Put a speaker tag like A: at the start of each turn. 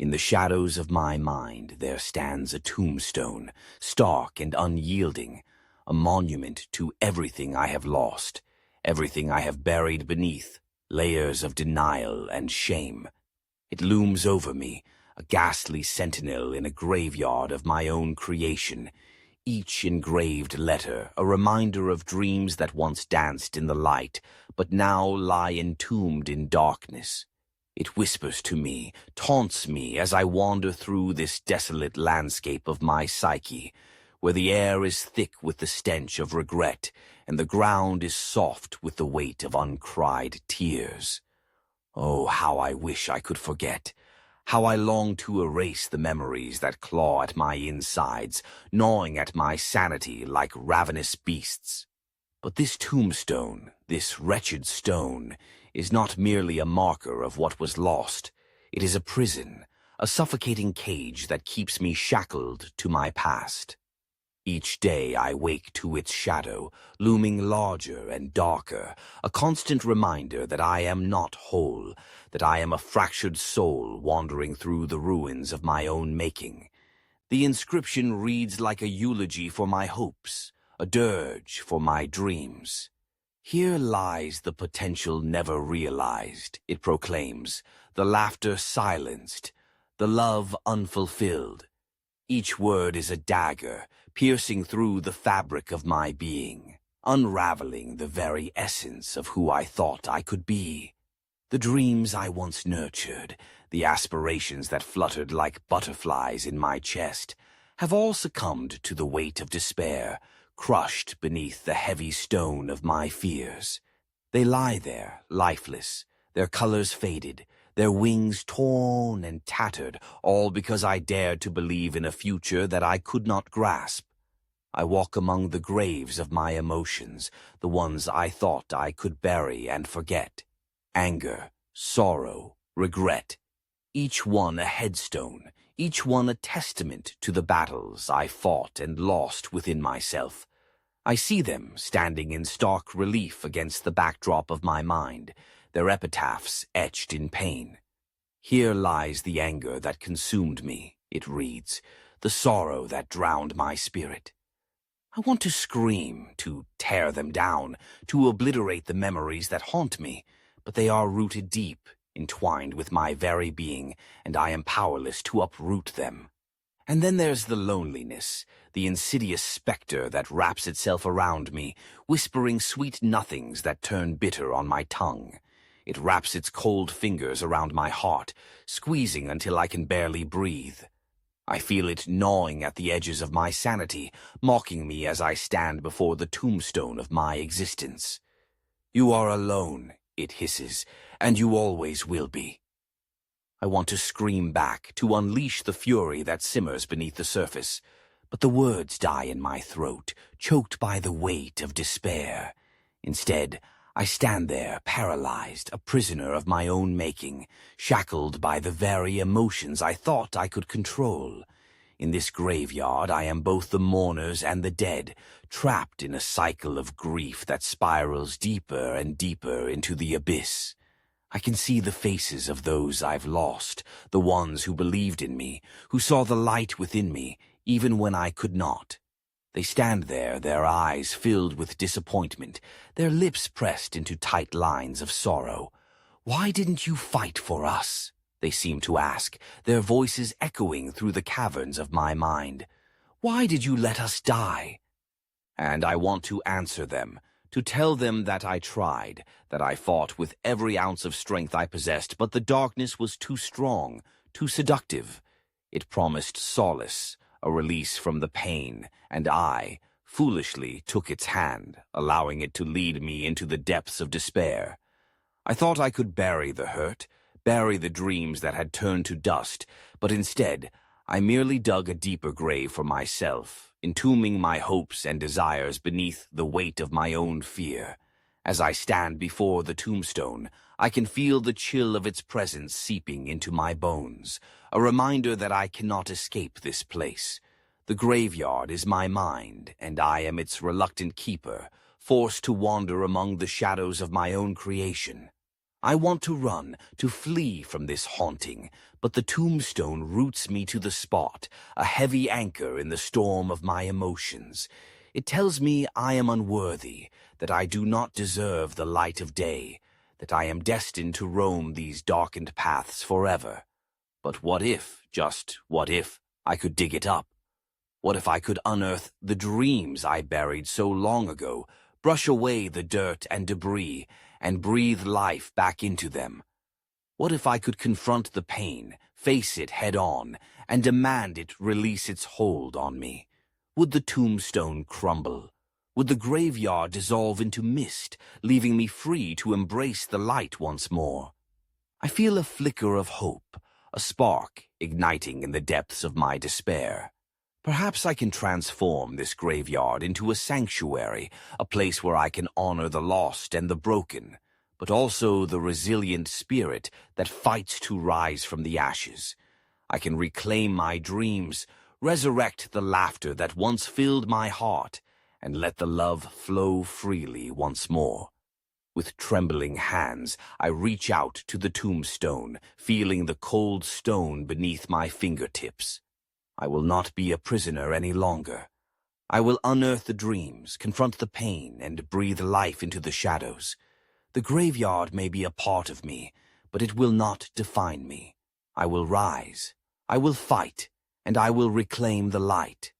A: In the shadows of my mind there stands a tombstone, stark and unyielding, a monument to everything I have lost, everything I have buried beneath layers of denial and shame. It looms over me, a ghastly sentinel in a graveyard of my own creation, each engraved letter a reminder of dreams that once danced in the light, but now lie entombed in darkness. It whispers to me, taunts me as I wander through this desolate landscape of my psyche, where the air is thick with the stench of regret, and the ground is soft with the weight of uncried tears. Oh, how I wish I could forget! How I long to erase the memories that claw at my insides, gnawing at my sanity like ravenous beasts. But this tombstone, this wretched stone, is not merely a marker of what was lost. It is a prison, a suffocating cage that keeps me shackled to my past. Each day I wake to its shadow, looming larger and darker, a constant reminder that I am not whole, that I am a fractured soul wandering through the ruins of my own making. The inscription reads like a eulogy for my hopes, a dirge for my dreams. Here lies the potential never realized, it proclaims, the laughter silenced, the love unfulfilled. Each word is a dagger, piercing through the fabric of my being, unraveling the very essence of who I thought I could be. The dreams I once nurtured, the aspirations that fluttered like butterflies in my chest, have all succumbed to the weight of despair, crushed beneath the heavy stone of my fears. They lie there, lifeless, their colors faded, their wings torn and tattered, all because I dared to believe in a future that I could not grasp. I walk among the graves of my emotions, the ones I thought I could bury and forget. Anger, sorrow, regret, each one a headstone, each one a testament to the battles I fought and lost within myself. I see them standing in stark relief against the backdrop of my mind, their epitaphs etched in pain. Here lies the anger that consumed me, it reads, the sorrow that drowned my spirit. I want to scream, to tear them down, to obliterate the memories that haunt me, but they are rooted deep, entwined with my very being, and I am powerless to uproot them. And then there's the loneliness, the insidious specter that wraps itself around me, whispering sweet nothings that turn bitter on my tongue. It wraps its cold fingers around my heart, squeezing until I can barely breathe. I feel it gnawing at the edges of my sanity, mocking me as I stand before the tombstone of my existence. You are alone, it hisses, and you always will be. I want to scream back, to unleash the fury that simmers beneath the surface, but the words die in my throat, choked by the weight of despair. Instead, I stand there, paralyzed, a prisoner of my own making, shackled by the very emotions I thought I could control. In this graveyard, I am both the mourners and the dead, trapped in a cycle of grief that spirals deeper and deeper into the abyss. I can see the faces of those I've lost, the ones who believed in me, who saw the light within me, even when I could not. They stand there, their eyes filled with disappointment, their lips pressed into tight lines of sorrow. "Why didn't you fight for us?" they seem to ask, their voices echoing through the caverns of my mind. "Why did you let us die?" And I want to answer them, to tell them that I tried, that I fought with every ounce of strength I possessed, but the darkness was too strong, too seductive. It promised solace, a release from the pain, and I, foolishly, took its hand, allowing it to lead me into the depths of despair. I thought I could bury the hurt, bury the dreams that had turned to dust, but instead, I merely dug a deeper grave for myself, entombing my hopes and desires beneath the weight of my own fear. As I stand before the tombstone, I can feel the chill of its presence seeping into my bones, a reminder that I cannot escape this place. The graveyard is my mind, and I am its reluctant keeper, forced to wander among the shadows of my own creation. I want to run, to flee from this haunting, but the tombstone roots me to the spot, a heavy anchor in the storm of my emotions. It tells me I am unworthy, that I do not deserve the light of day, that I am destined to roam these darkened paths forever. But what if, just what if, I could dig it up? What if I could unearth the dreams I buried so long ago, brush away the dirt and debris, and breathe life back into them? What if I could confront the pain, face it head-on, and demand it release its hold on me? Would the tombstone crumble? Would the graveyard dissolve into mist, leaving me free to embrace the light once more? I feel a flicker of hope, a spark igniting in the depths of my despair. Perhaps I can transform this graveyard into a sanctuary, a place where I can honor the lost and the broken, but also the resilient spirit that fights to rise from the ashes. I can reclaim my dreams, resurrect the laughter that once filled my heart, and let the love flow freely once more. With trembling hands, I reach out to the tombstone, feeling the cold stone beneath my fingertips. I will not be a prisoner any longer. I will unearth the dreams, confront the pain, and breathe life into the shadows. The graveyard may be a part of me, but it will not define me. I will rise, I will fight, and I will reclaim the light.